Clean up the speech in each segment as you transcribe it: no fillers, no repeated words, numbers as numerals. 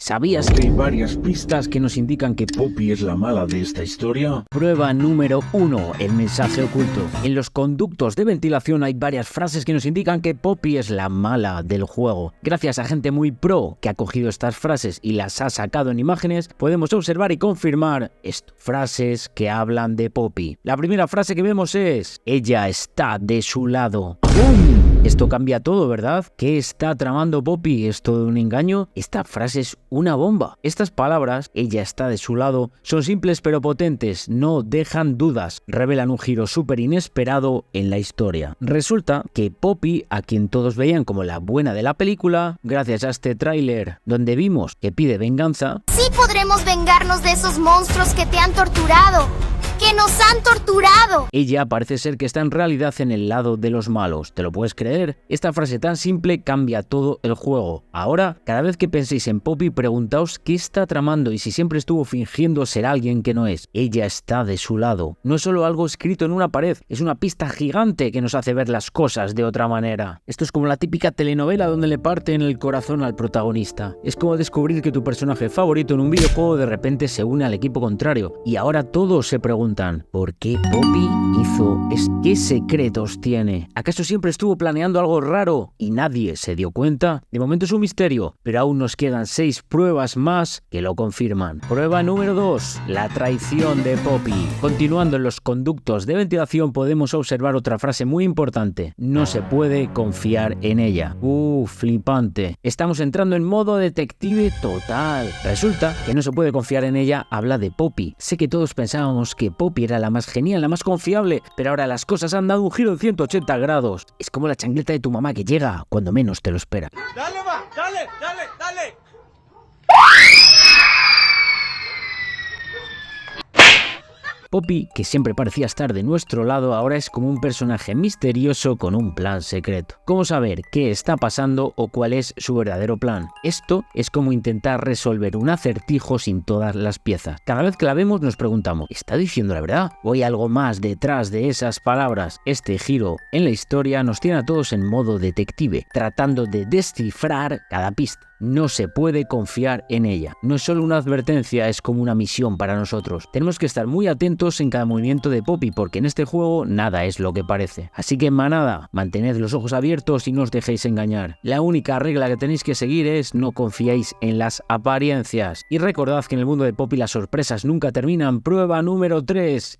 ¿Sabías que hay varias pistas que nos indican que Poppy es la mala de esta historia? Prueba número 1, el mensaje oculto. En los conductos de ventilación hay varias frases que nos indican que Poppy es la mala del juego. Gracias a gente muy pro que ha cogido estas frases y las ha sacado en imágenes, podemos observar y confirmar esto. Frases que hablan de Poppy. La primera frase que vemos es: ella está de su lado. ¡Bum! Esto cambia todo, ¿verdad? ¿Qué está tramando Poppy? ¿Es todo un engaño? Esta frase es una bomba. Estas palabras, ella está de su lado, son simples pero potentes, no dejan dudas, revelan un giro súper inesperado en la historia. Resulta que Poppy, a quien todos veían como la buena de la película, gracias a este tráiler donde vimos que pide venganza, sí podremos vengarnos de esos monstruos que te han torturado. ¡Que nos han torturado! Ella parece ser que está en realidad en el lado de los malos. ¿Te lo puedes creer? Esta frase tan simple cambia todo el juego. Ahora, cada vez que penséis en Poppy, preguntaos qué está tramando y si siempre estuvo fingiendo ser alguien que no es. Ella está de su lado. No es solo algo escrito en una pared, es una pista gigante que nos hace ver las cosas de otra manera. Esto es como la típica telenovela donde le parten el corazón al protagonista. Es como descubrir que tu personaje favorito en un videojuego de repente se une al equipo contrario. Y ahora todos se preguntan: ¿por qué Poppy hizo esto? ¿Qué secretos tiene? ¿Acaso siempre estuvo planeando algo raro y nadie se dio cuenta? De momento es un misterio, pero aún nos quedan 6 pruebas más que lo confirman. Prueba número 2, la traición de Poppy. Continuando en los conductos de ventilación podemos observar otra frase muy importante: no se puede confiar en ella. Flipante. Estamos entrando en modo detective total. Resulta que no se puede confiar en ella habla de Poppy. Sé que todos pensábamos que Poppy era la más genial, la más confiable, pero ahora las cosas han dado un giro de 180 grados. Es como la chancleta de tu mamá que llega cuando menos te lo esperas. ¡Dale, va! ¡Dale, dale, dale! Poppy, que siempre parecía estar de nuestro lado, ahora es como un personaje misterioso con un plan secreto. ¿Cómo saber qué está pasando o cuál es su verdadero plan? Esto es como intentar resolver un acertijo sin todas las piezas. Cada vez que la vemos nos preguntamos: ¿está diciendo la verdad? ¿O hay algo más detrás de esas palabras? Este giro en la historia nos tiene a todos en modo detective, tratando de descifrar cada pista. No se puede confiar en ella. No es solo una advertencia, es como una misión para nosotros. Tenemos que estar muy atentos en cada movimiento de Poppy, porque en este juego nada es lo que parece. Así que manada, mantened los ojos abiertos y no os dejéis engañar. La única regla que tenéis que seguir es: no confiéis en las apariencias. Y recordad que en el mundo de Poppy las sorpresas nunca terminan. Prueba número 3.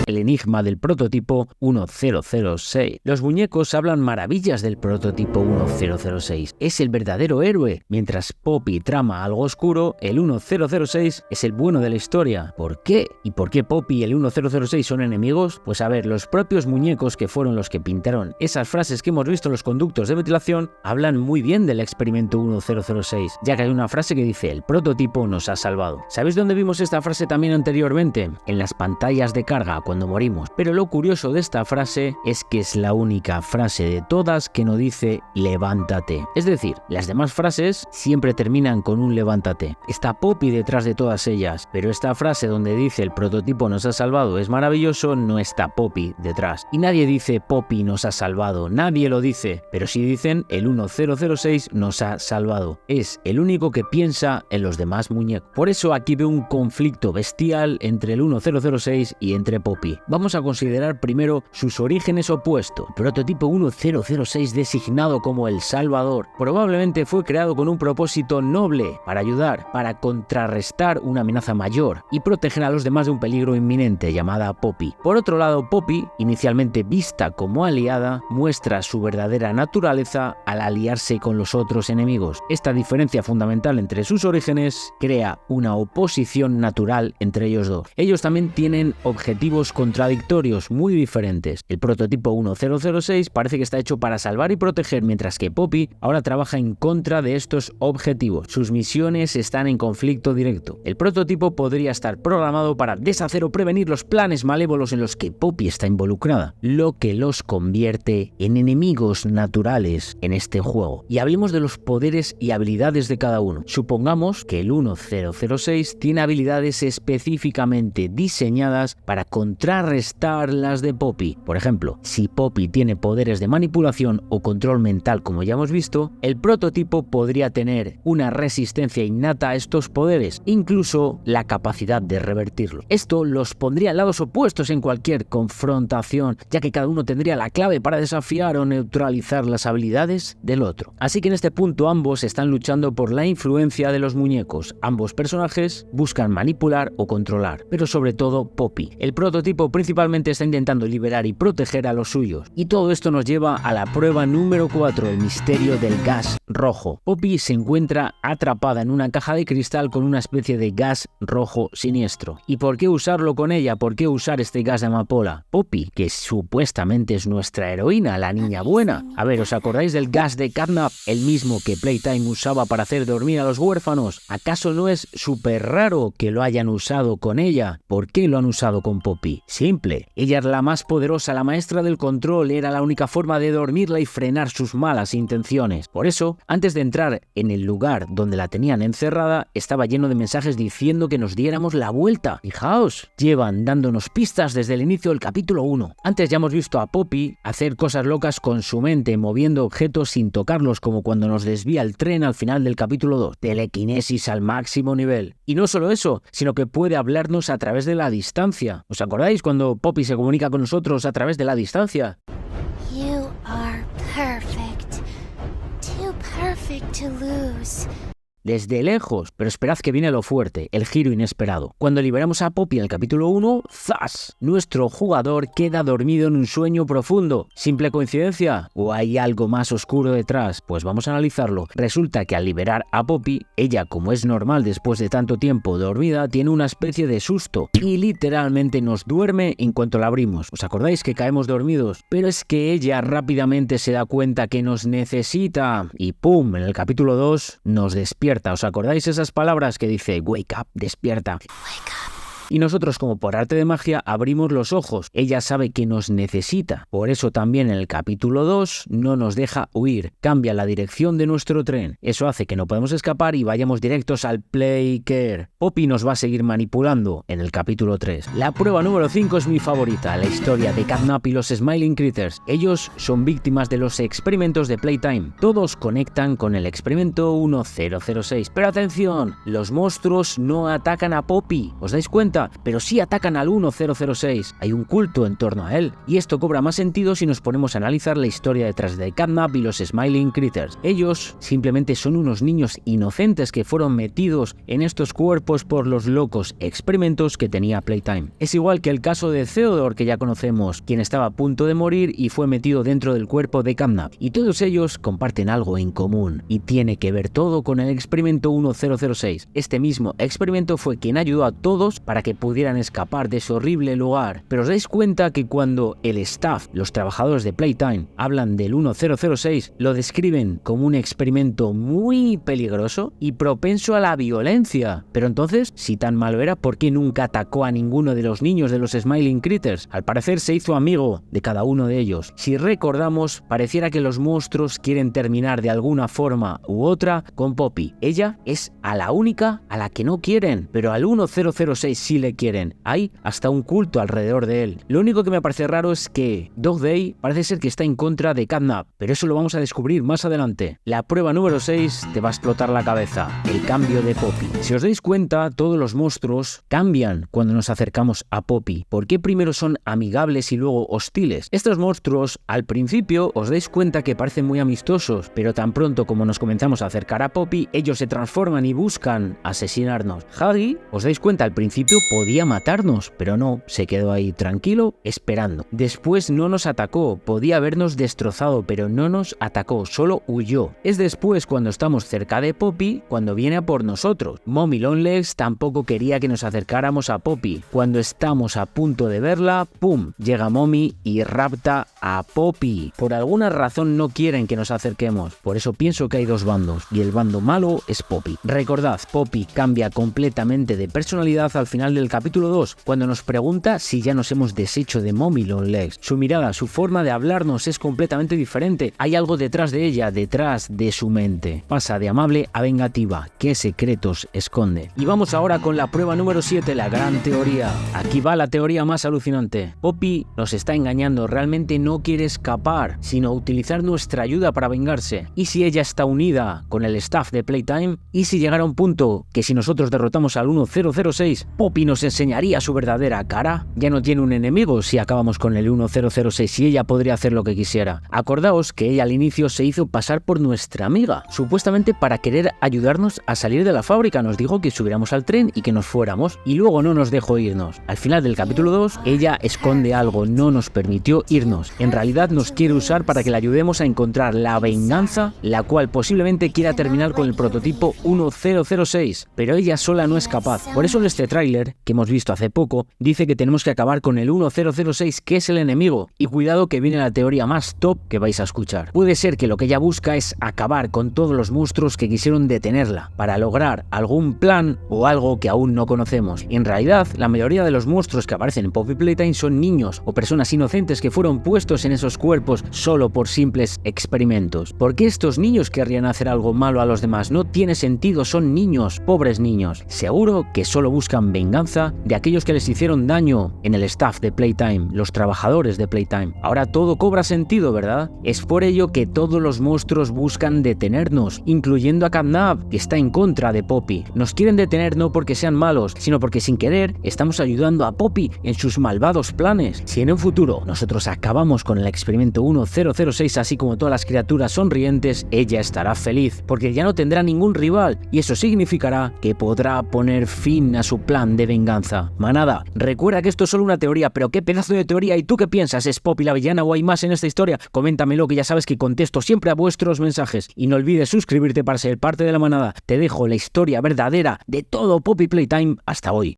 El enigma del prototipo 1006. Los muñecos hablan maravillas del prototipo 1006. Es el verdadero héroe. Mientras Poppy trama algo oscuro, el 1006 es el bueno de la historia. ¿Por qué? ¿Y por qué Poppy y el 1006 son enemigos? Pues a ver, los propios muñecos, que fueron los que pintaron esas frases que hemos visto en los conductos de ventilación, hablan muy bien del experimento 1006, ya que hay una frase que dice: el prototipo nos ha salvado. ¿Sabéis dónde vimos esta frase también anteriormente? En las pantallas de carga, cuando morimos. Pero lo curioso de esta frase es que es la única frase de todas que no dice levántate. Es decir, las demás frases siempre terminan con un levántate. Está Poppy detrás de todas ellas, pero esta frase donde dice el prototipo nos ha salvado es maravilloso, no está Poppy detrás. Y nadie dice Poppy nos ha salvado, nadie lo dice, pero sí dicen el 1006 nos ha salvado. Es el único que piensa en los demás muñecos. Por eso aquí veo un conflicto bestial entre el 1006 y entre Poppy. Vamos a considerar primero sus orígenes opuestos. El prototipo 1006, designado como el Salvador, probablemente fue creado con un propósito noble: para ayudar, para contrarrestar una amenaza mayor y proteger a los demás de un peligro inminente, llamada Poppy. Por otro lado, Poppy, inicialmente vista como aliada, muestra su verdadera naturaleza al aliarse con los otros enemigos. Esta diferencia fundamental entre sus orígenes crea una oposición natural entre ellos dos. Ellos también tienen objetivos contradictorios muy diferentes. El prototipo 1006 parece que está hecho para salvar y proteger, mientras que Poppy ahora trabaja en contra de estos objetivos. Sus misiones están en conflicto directo. El prototipo podría estar programado para deshacer o prevenir los planes malévolos en los que Poppy está involucrada, lo que los convierte en enemigos naturales en este juego. Y hablemos de los poderes y habilidades de cada uno. Supongamos que el 1006 tiene habilidades específicamente diseñadas para contrarrestar contrarrestar las de Poppy. Por ejemplo, si Poppy tiene poderes de manipulación o control mental, como ya hemos visto, el prototipo podría tener una resistencia innata a estos poderes, incluso la capacidad de revertirlo. Esto los pondría en lados opuestos en cualquier confrontación, ya que cada uno tendría la clave para desafiar o neutralizar las habilidades del otro. Así que en este punto ambos están luchando por la influencia de los muñecos. Ambos personajes buscan manipular o controlar, pero sobre todo Poppy. El prototipo principalmente está intentando liberar y proteger a los suyos. Y todo esto nos lleva a la prueba número 4, el misterio del gas rojo. Poppy se encuentra atrapada en una caja de cristal con una especie de gas rojo siniestro. ¿Y por qué usarlo con ella? ¿Por qué usar este gas de amapola? Poppy, que supuestamente es nuestra heroína, la niña buena. A ver, ¿os acordáis del gas de catnap? El mismo que Playtime usaba para hacer dormir a los huérfanos. ¿Acaso no es súper raro que lo hayan usado con ella? ¿Por qué lo han usado con Poppy? Simple, ella es la más poderosa, la maestra del control, era la única forma de dormirla y frenar sus malas intenciones. Por eso, antes de entrar en el lugar donde la tenían encerrada, estaba lleno de mensajes diciendo que nos diéramos la vuelta. Fijaos, llevan dándonos pistas desde el inicio del capítulo 1. Antes ya hemos visto a Poppy hacer cosas locas con su mente, moviendo objetos sin tocarlos, como cuando nos desvía el tren al final del capítulo 2. Telequinesis al máximo nivel. Y no solo eso, sino que puede hablarnos a través de la distancia. ¿Os acordáis cuando Poppy se comunica con nosotros a través de la distancia? You are perfect. Too perfect to lose. Desde lejos, pero esperad que viene lo fuerte, el giro inesperado. Cuando liberamos a Poppy en el capítulo 1, ¡zas! Nuestro jugador queda dormido en un sueño profundo. ¿Simple coincidencia? ¿O hay algo más oscuro detrás? Pues vamos a analizarlo. Resulta que al liberar a Poppy, ella, como es normal después de tanto tiempo dormida, tiene una especie de susto y literalmente nos duerme en cuanto la abrimos. ¿Os acordáis que caemos dormidos? Pero es que ella rápidamente se da cuenta que nos necesita y ¡pum! En el capítulo 2 nos despierta. ¿Os acordáis esas palabras que dice wake up, despierta? Wake up. Y nosotros, como por arte de magia, abrimos los ojos. Ella sabe que nos necesita. Por eso también en el capítulo 2 no nos deja huir. Cambia la dirección de nuestro tren. Eso hace que no podemos escapar y vayamos directos al Playcare. Poppy nos va a seguir manipulando en el capítulo 3. La prueba número 5 es mi favorita, la historia de Catnap y los Smiling Critters. Ellos son víctimas de los experimentos de Playtime. Todos conectan con el experimento 1006. Pero atención, los monstruos no atacan a Poppy. ¿Os dais cuenta? Pero sí atacan al 1006. Hay un culto en torno a él. Y esto cobra más sentido si nos ponemos a analizar la historia detrás de Catnap y los Smiling Critters. Ellos simplemente son unos niños inocentes que fueron metidos en estos cuerpos por los locos experimentos que tenía Playtime. Es igual que el caso de Theodore, que ya conocemos, quien estaba a punto de morir y fue metido dentro del cuerpo de Catnap. Y todos ellos comparten algo en común y tiene que ver todo con el experimento 1006. Este mismo experimento fue quien ayudó a todos para que pudieran escapar de ese horrible lugar. Pero os dais cuenta que cuando el staff, los trabajadores de Playtime, hablan del 1006, lo describen como un experimento muy peligroso y propenso a la violencia. Pero entonces, si tan malo era, ¿por qué nunca atacó a ninguno de los niños de los Smiling Critters? Al parecer se hizo amigo de cada uno de ellos. Si recordamos, pareciera que los monstruos quieren terminar de alguna forma u otra con Poppy. Ella es a la única a la que no quieren, pero al 1006 sí le quieren. Hay hasta un culto alrededor de él. Lo único que me parece raro es que Dog Day parece ser que está en contra de Catnap, pero eso lo vamos a descubrir más adelante. La prueba número 6 te va a explotar la cabeza, el cambio de Poppy. Si os dais cuenta, todos los monstruos cambian cuando nos acercamos a Poppy. ¿Por qué primero son amigables y luego hostiles? Estos monstruos, al principio, os dais cuenta que parecen muy amistosos, pero tan pronto como nos comenzamos a acercar a Poppy, ellos se transforman y buscan asesinarnos. Huggy, os dais cuenta, al principio podía matarnos, pero no, se quedó ahí tranquilo, esperando. Después no nos atacó, podía habernos destrozado, pero no nos atacó, solo huyó. Es después, cuando estamos cerca de Poppy, cuando viene a por nosotros. Mommy Longlegs tampoco quería que nos acercáramos a Poppy. Cuando estamos a punto de verla, ¡pum!, llega Mommy y rapta a Poppy. Por alguna razón no quieren que nos acerquemos, por eso pienso que hay dos bandos, y el bando malo es Poppy. Recordad, Poppy cambia completamente de personalidad al final final del capítulo 2, cuando nos pregunta si ya nos hemos deshecho de Mommy Longlegs. Su mirada, su forma de hablarnos es completamente diferente. Hay algo detrás de ella, detrás de su mente. Pasa de amable a vengativa. ¿Qué secretos esconde? Y vamos ahora con la prueba número 7, la gran teoría. Aquí va la teoría más alucinante. Poppy nos está engañando, realmente no quiere escapar, sino utilizar nuestra ayuda para vengarse. ¿Y si ella está unida con el staff de Playtime? ¿Y si llegara un punto que si nosotros derrotamos al 1006, Poppy nos enseñaría su verdadera cara? Ya no tiene un enemigo si acabamos con el 1006 y ella podría hacer lo que quisiera. Acordaos que ella al inicio se hizo pasar por nuestra amiga, supuestamente para querer ayudarnos a salir de la fábrica. Nos dijo que subiéramos al tren y que nos fuéramos, y luego no nos dejó irnos. Al final del capítulo 2, ella esconde algo, no nos permitió irnos. En realidad nos quiere usar para que le ayudemos a encontrar la venganza, la cual posiblemente quiera terminar con el prototipo 1006, pero ella sola no es capaz. Por eso en este tráiler, que hemos visto hace poco, dice que tenemos que acabar con el 1006, que es el enemigo. Y cuidado que viene la teoría más top que vais a escuchar. Puede ser que lo que ella busca es acabar con todos los monstruos que quisieron detenerla, para lograr algún plan o algo que aún no conocemos. Y en realidad, la mayoría de los monstruos que aparecen en Poppy Playtime son niños o personas inocentes que fueron puestos en esos cuerpos solo por simples experimentos. ¿Por qué estos niños querrían hacer algo malo a los demás? No tiene sentido, son niños, pobres niños. Seguro que solo buscan venganza de aquellos que les hicieron daño en el staff de Playtime, los trabajadores de Playtime. Ahora todo cobra sentido, ¿verdad? Es por ello que todos los monstruos buscan detenernos, incluyendo a Catnap, que está en contra de Poppy. Nos quieren detener no porque sean malos, sino porque sin querer estamos ayudando a Poppy en sus malvados planes. Si en un futuro nosotros acabamos con el experimento 1006, así como todas las criaturas sonrientes, ella estará feliz, porque ya no tendrá ningún rival, y eso significará que podrá poner fin a su plan de venganza. Manada, recuerda que esto es solo una teoría, pero qué pedazo de teoría, ¿y tú qué piensas? ¿Es Poppy la villana o hay más en esta historia? Coméntamelo, que ya sabes que contesto siempre a vuestros mensajes, y no olvides suscribirte para ser parte de la manada. Te dejo la historia verdadera de todo Poppy Playtime hasta hoy.